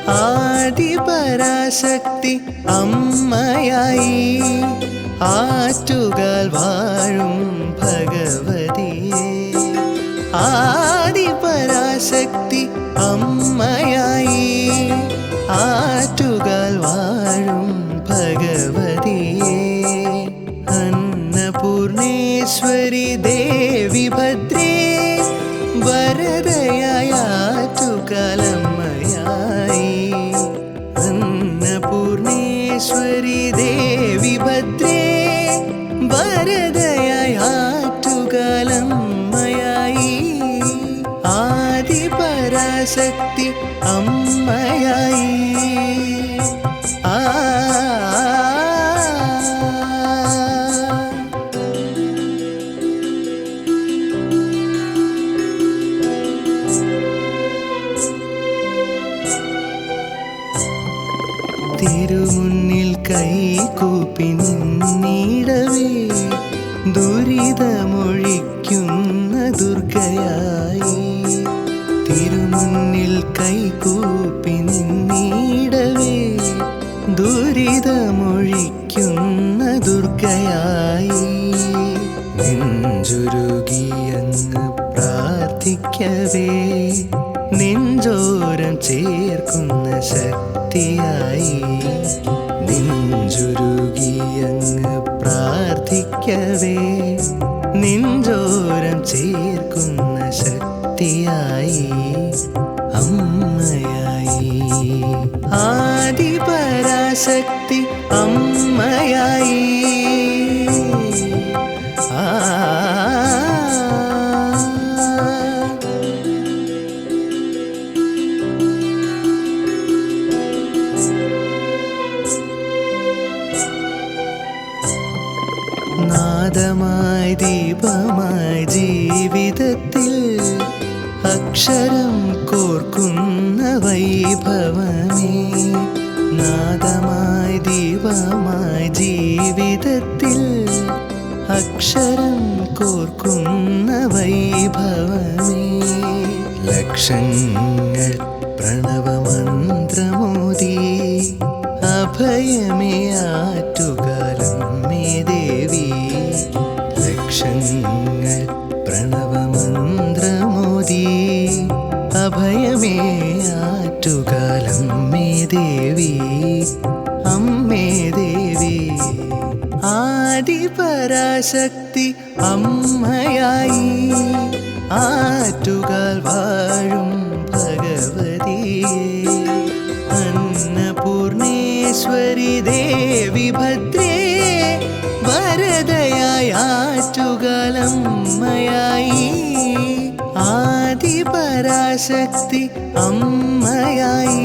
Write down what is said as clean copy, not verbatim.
ആദിപരാശക്തി അമ്മയായി ആറ്റുകാൽ വാഴും ഭഗവതിയെ. ആദിപരാശക്തി അമ്മയായി ആറ്റുകാൽ വാഴും ഭഗവതിയെ. അന്നപൂർണേശ്വരി ദേവി ഭദ്രേ വരദയായ ആറ്റുകാലമ്മയായി. അന്നപൂർണേശ്വരി ദേവി ഭദ്രേ വരദയായ ആറ്റുകാലമ്മയായി. ആദിപരാശക്തി അമ്മയായി. തിരുമുന്നിൽ കൈകൂപ്പി നിന്നിടവേ ദുരിതമൊഴിക്കുന്ന ദുർഗയായി. തിരുമുന്നിൽ കൈകൂപ്പി നിന്നിടവേ ദുരിതമൊഴിക്കുന്ന ദുർഗയായി. നെഞ്ചുരുകിയങ്ങ് പ്രാർത്ഥിക്കവേ നെഞ്ചോരം ചേർക്കുന്ന ശക്തിയായി. നെഞ്ചുരുകിയങ്ങ് പ്രാർത്ഥിക്കവേ നെഞ്ചോരം ചേർക്കുന്ന ശക്തിയായി അമ്മയായി. ആദിപരാശക്തി അമ്മയായി. നാദമായി ദീപമായി ജീവിതത്തിൽ അക്ഷരം കോർക്കുന്ന വൈഭവമേ. നാദമായി ദീപമായി ജീവിതത്തിൽ അക്ഷരം കോർക്കുന്ന വൈഭവമേ. ലക്ഷങ്ങൾ പ്രണവമന്ത്രമോദി അഭയമേ ആറ്റുകാലമ്മേ ദേവി. ലക്ഷങ്ങൾ പ്രണവമന്ത്രമോദി അഭയമേ ആറ്റുകാലമ്മേ ദേവി. അമ്മേ ദേവി. ആദിപരാശക്തി അമ്മയായി ആറ്റുകാൽ വാഴും ഭഗവതിയെ. അന്നപൂർണേശ്വരി ദേവി ഭദ്രേ വരദയായ ആറ്റുകാലമ്മയായി. ആദിപരാശക്തി അമ്മയായി.